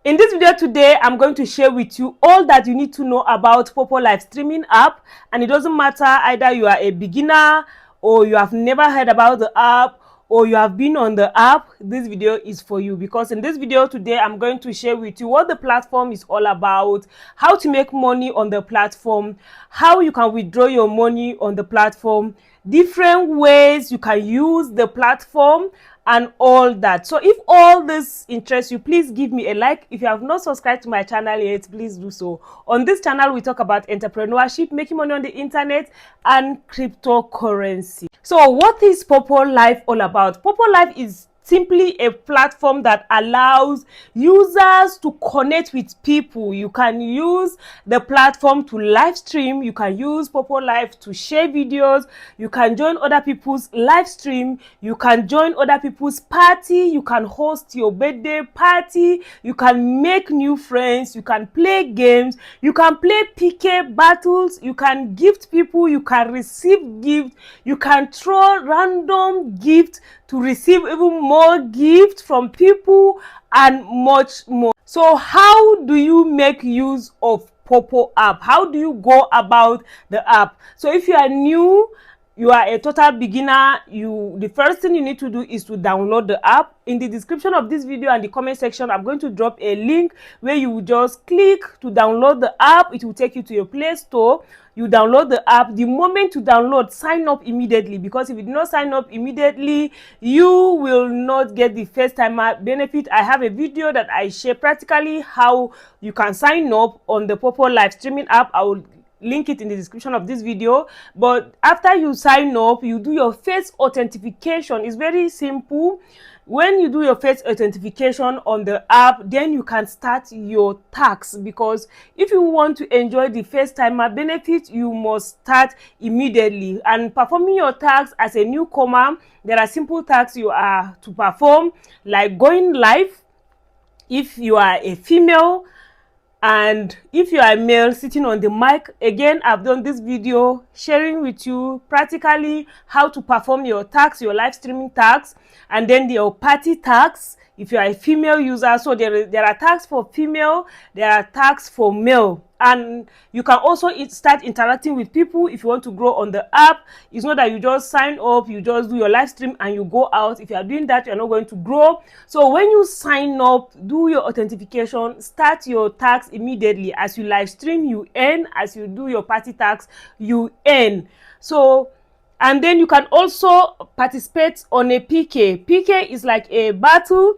In this video today, I'm going to share with you all that you need to know about PoppoLive streaming app. And it doesn't matter either you are a beginner or you have never heard about the app or you have been on the app. This video is for you, because in this video today, I'm going to share with you what the platform is all about, how to make money on the platform, how you can withdraw your money on the platform, different ways you can use the platform, and all that. So if all this interests you, please give me a like. If you have not subscribed to my channel yet, please do so. On this channel, we talk about entrepreneurship, making money on the internet, and cryptocurrency. So what is PoppoLive all about? PoppoLive is simply a platform that allows users to connect with people. You can use the platform to live stream. You can use PoppoLive to share videos. You can join other people's live stream. You can join other people's party. You can host your birthday party. You can make new friends. You can play games. You can play PK battles. You can gift people. You can receive gifts. You can throw random gifts to receive even more gifts from people, and much more. So how do you make use of Poppo app? How do you go about the app? So if you are new, you are a total beginner, the first thing you need to do is to download the app. In the description of this video and the comment section, I'm going to drop a link where you will just click to download the app. It will take you to your Play Store. You download the app. The moment you download, sign up immediately, because if you do not sign up immediately, you will not get the first timer benefit. I have a video that I share practically how you can sign up on the PoppoLive streaming app. I will link it in the description of this video. But after you sign up, you do your face authentication. It's very simple. When you do your face authentication on the app, then you can start your tax, because if you want to enjoy the first timer benefit, you must start immediately. And performing your tax as a newcomer, there are simple tasks you are to perform, like going live if you are a female, and if you are a male, sitting on the mic. Again, I've done this video sharing with you practically how to perform your tax, your live streaming tax, and then your party tax if you are a female user. So there are tax for female, there are tax for male. And you can also start interacting with people if you want to grow on the app. It's not that you just sign up, you just do your live stream and you go out. If you are doing that, you're not going to grow. So when you sign up, do your authentication, start your tax immediately. As you live stream, you earn. As you do your party tax, you earn. So, and then you can also participate on a PK. PK is like a battle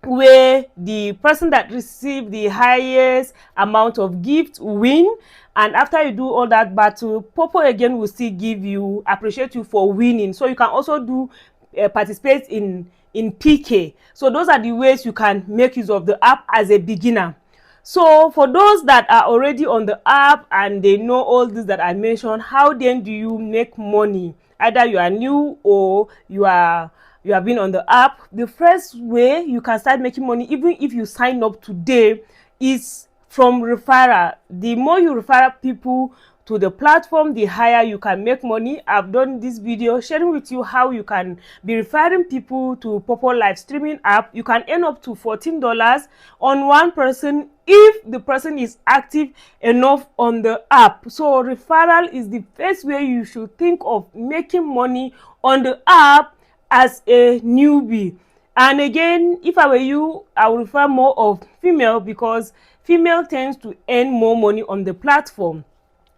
where the person that received the highest amount of gifts win. And after you do all that battle, Poppo again will still appreciate you for winning. So you can also do participate in PK. So those are the ways you can make use of the app as a beginner. So for those that are already on the app and they know all this that I mentioned, how then do you make money? Either you are new or you have been on the app. The first way you can start making money, even if you sign up today, is from referral. The more you refer people to the platform, the higher you can make money. I've done this video sharing with you how you can be referring people to PoppoLive streaming app. You can earn up to $14 on one person if the person is active enough on the app. So referral is the first way you should think of making money on the app as a newbie. And again, if I were you, I would refer more of female, because female tends to earn more money on the platform.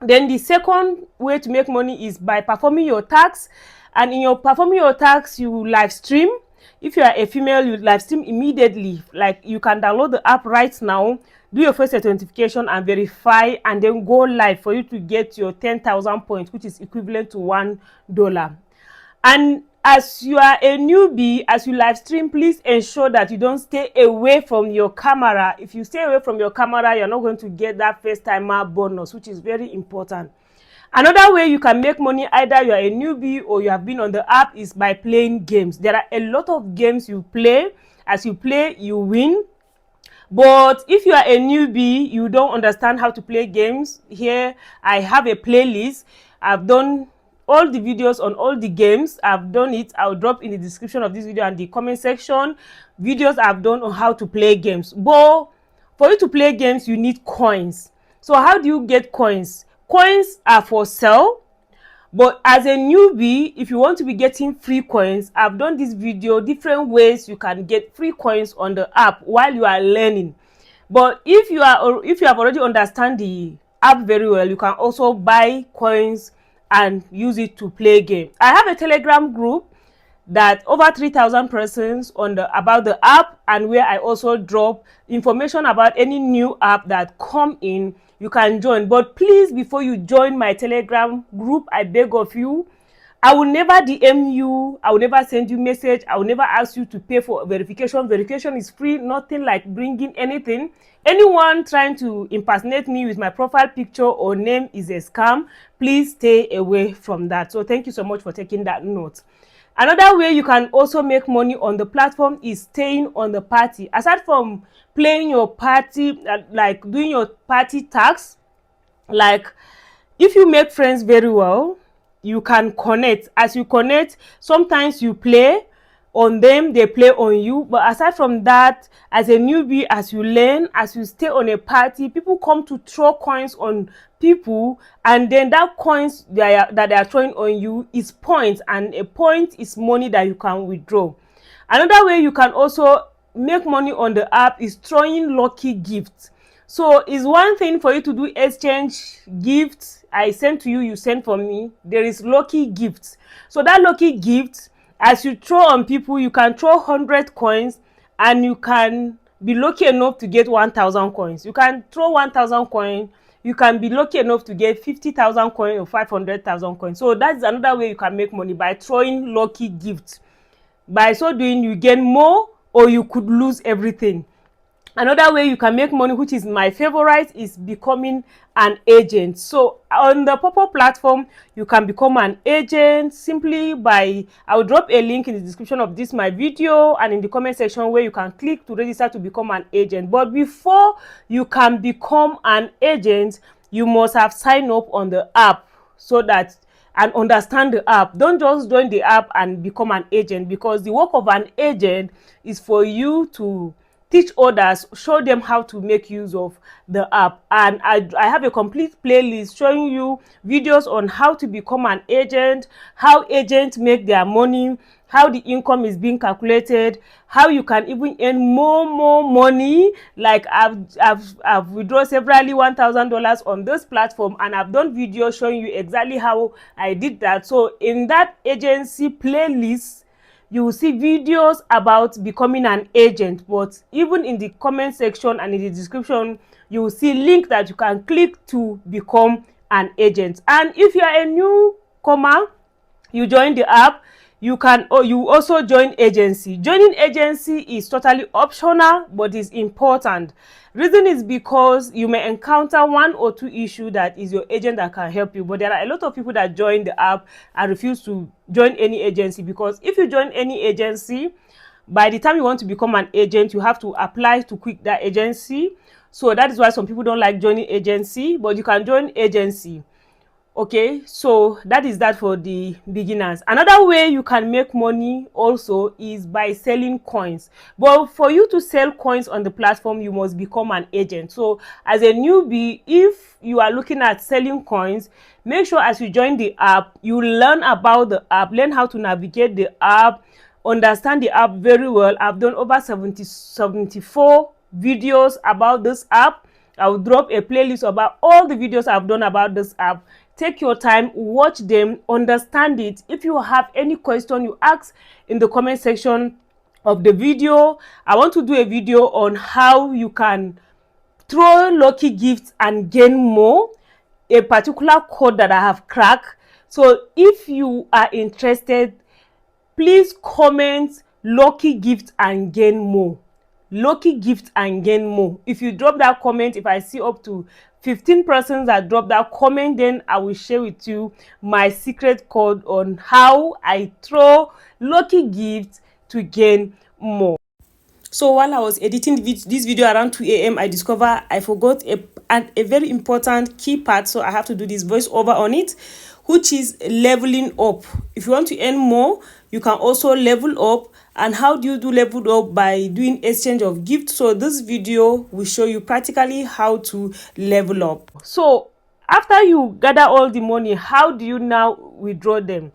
Then the second way to make money is by performing your tax. And in your performing your tax, you live stream. If you are a female, you live stream immediately. Like, you can download the app right now, do your first authentication and verify, and then go live for you to get your 10,000 points, which is equivalent to $1. And as you are a newbie, as you live stream, please ensure that you don't stay away from your camera. If you stay away from your camera, you're not going to get that first timer bonus, which is very important. Another way you can make money, either you are a newbie or you have been on the app, is by playing games. There are a lot of games you play. As you play, you win. But if you are a newbie, you don't understand how to play games, here I have a playlist. I've done all the videos on all the games. I've done it. I'll drop in the description of this video and the comment section videos I've done on how to play games. But For you to play games, you need coins. So how do you get coins? Coins are for sale. But as a newbie, if you want to be getting free coins, I've done this video, different ways you can get free coins on the app while you are learning. But if you have already understand the app very well, you can also buy coins and use it to play game. I have a Telegram group that over 3,000 persons on about the app, and where I also drop information about any new app that come in. You can join, but please, before you join my Telegram group, I beg of you, I will never DM you, I will never send you message, I will never ask you to pay for verification. Verification is free, nothing like bringing anything. Anyone trying to impersonate me with my profile picture or name is a scam. Please stay away from that. So thank you so much for taking that note. Another way you can also make money on the platform is staying on the party. Aside from playing your party, like doing your party tasks, like if you make friends very well, you can connect. As you connect, sometimes you play on them, they play on you. But aside from that, as a newbie, as you learn, as you stay on a party, people come to throw coins on people, and then that coins that they are throwing on you is points, and a point is money that you can withdraw. Another way you can also make money on the app is throwing lucky gifts. So it's one thing for you to do exchange gifts. I send to you, you send for me. There is lucky gifts. So that lucky gift, as you throw on people, you can throw 100 coins and you can be lucky enough to get 1,000 coins. You can throw 1,000 coins. You can be lucky enough to get 50,000 coins or 500,000 coins. So that's another way you can make money, by throwing lucky gifts. By so doing, you gain more, or you could lose everything. Another way you can make money, which is my favorite, is becoming an agent. So on the Poppo platform, you can become an agent simply by, I will drop a link in the description of this my video and in the comment section, where you can click to register to become an agent. But before you can become an agent, you must have signed up on the app, so that and understand the app. Don't just join the app and become an agent, because the work of an agent is for you to teach others, show them how to make use of the app. And I have a complete playlist showing you videos on how to become an agent, how agents make their money, how the income is being calculated, how you can even earn more money. Like I've withdrawn severally $1,000 on this platform, and I've done videos showing you exactly how I did that. So in that agency playlist, you will see videos about becoming an agent. But even in the comment section and in the description, you will see link that you can click to become an agent. And if you are a newcomer, you join the app, you can, or you also join agency. Joining agency is totally optional, but is important. Reason is because you may encounter one or two issues that is your agent that can help you. But there are a lot of people that join the app and refuse to join any agency, because if you join any agency, by the time you want to become an agent, you have to apply to quit that agency. So that is why some people don't like joining agency, but you can join agency. Okay, so that is that for the beginners. Another way you can make money also is by selling coins. But for you to sell coins on the platform, you must become an agent. So as a newbie, if you are looking at selling coins, make sure as you join the app, you learn about the app, learn how to navigate the app, understand the app very well. I've done over 74 videos about this app. I will drop a playlist about all the videos I've done about this app. Take your time, watch them, understand it. If you have any question, you ask in the comment section of the video. I want to do a video on how you can throw lucky gifts and gain more, a particular code that I have cracked. So if you are interested, please comment lucky gift and gain more. Lucky gift and gain more. If you drop that comment, if I see up to 15 persons that drop that comment, then I will share with you my secret code on how I throw lucky gifts to gain more. So while I was editing this video around 2 a.m, I discovered I forgot a very important key part, so I have to do this voiceover on it, which is leveling up. If you want to earn more, you can also level up and how do you do level up by doing exchange of gifts. So this video will show you practically how to level up. So after you gather all the money, how do you now withdraw them?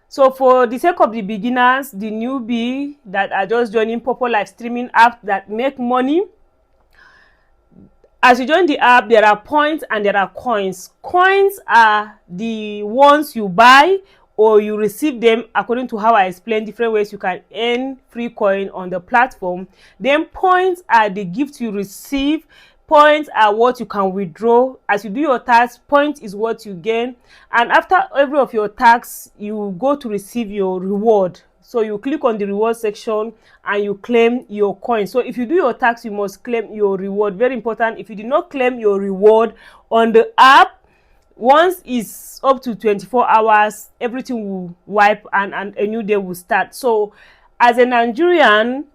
So for the sake of the beginners, the newbie that are just joining PoppoLive streaming app that make money, as you join the app, there are points and there are coins. Coins are the ones you buy or you receive them according to how I explained different ways you can earn free coin on the platform. Then points are the gifts you receive. Points are what you can withdraw. As you do your task, point is what you gain. And after every of your tasks, you go to receive your reward. So you click on the reward section and you claim your coin. So if you do your tax, you must claim your reward. Very important. If you did not claim your reward on the app, once it's up to 24 hours, everything will wipe and a new day will start. So as a Nigerian,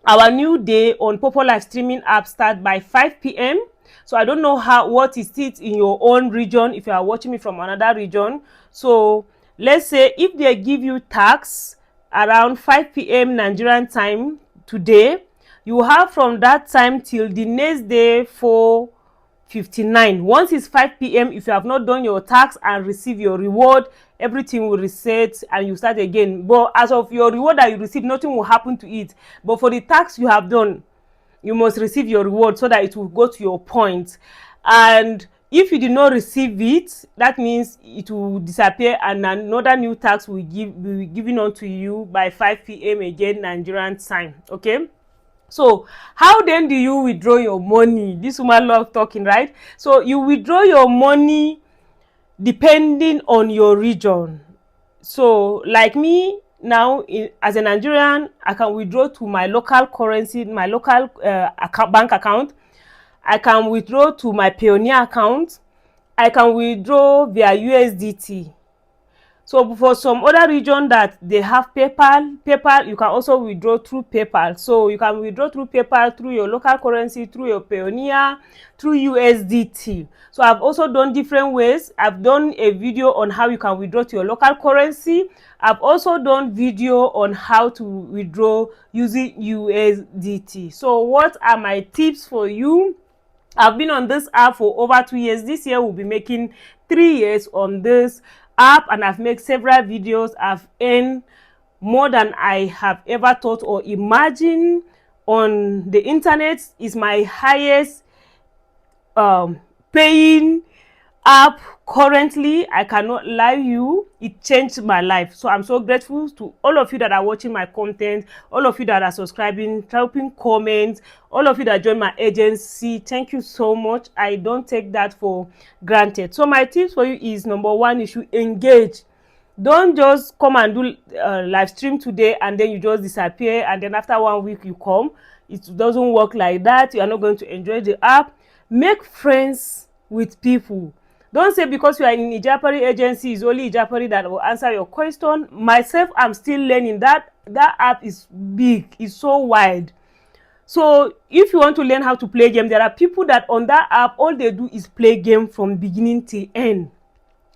our new day on PoppoLive streaming app start by 5 p.m. So I don't know what is it in your own region if you are watching me from another region. So let's say if they give you tax around 5 p.m. Nigerian time today, you have from that time till the next day 4:59. Once it's 5 p.m, if you have not done your tax and receive your reward, everything will reset and you start again. But as of your reward that you receive, nothing will happen to it. But for the tax you have done, you must receive your reward so that it will go to your point. And if you did not receive it, that means it will disappear and another new tax will be given on to you by 5 p.m. again Nigerian time. Okay, so how then do you withdraw your money? This woman love talking, right? So you withdraw your money depending on your region. So like me now, as a Nigerian, I can withdraw to my local currency, my local bank account. I can withdraw to my Pioneer account. I can withdraw via USDT. So for some other region that they have PayPal, you can also withdraw through PayPal. So you can withdraw through PayPal, through your local currency, through your Pioneer, through USDT. So I've also done different ways. I've done a video on how you can withdraw to your local currency. I've also done video on how to withdraw using USDT. So what are my tips for you? I've been on this app for over 2 years. This year we'll be making 3 years on this app, and I've made several videos. I've earned more than I have ever thought or imagined on the internet. Is my highest paying app currently. I cannot lie you, it changed my life. So I'm so grateful to all of you that are watching my content, all of you that are subscribing, dropping comments, all of you that join my agency. Thank you so much. I don't take that for granted. So my tips for you is, number one, you should engage. Don't just come and do live stream today and then you just disappear and then after 1 week you come. It doesn't work like that. You are not going to enjoy the app. Make friends with people. Don't say because you are in IJAPARI agency, it's only IJAPARI that will answer your question. Myself, I'm still learning. That app is big, it's so wide. So if you want to learn how to play game, there are people that on that app, all they do is play game from beginning to end.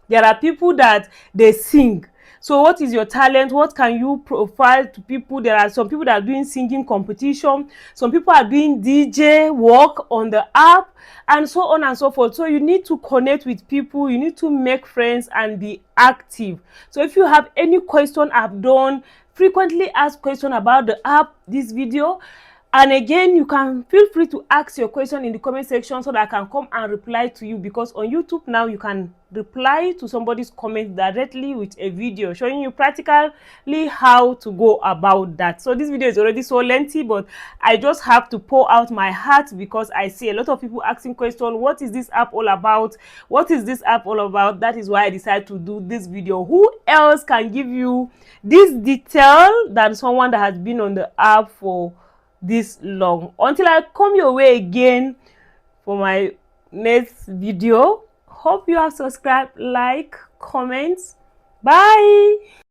There are people that they sing. So what is your talent? What can you profile to people? There are some people that are doing singing competition. Some people are doing DJ work on the app and so on and so forth. So you need to connect with people. You need to make friends and be active. So if you have any question, I've done frequently asked question about the app, this video. And again, you can feel free to ask your question in the comment section so that I can come and reply to you, because on YouTube now you can reply to somebody's comment directly with a video showing you practically how to go about that. So this video is already so lengthy, but I just have to pour out my heart because I see a lot of people asking questions. What is this app all about? What is this app all about? That is why I decided to do this video. Who else can give you this detail than someone that has been on the app for this long? Until I come your way again for my next video, hope you have subscribed, like, comments. Bye.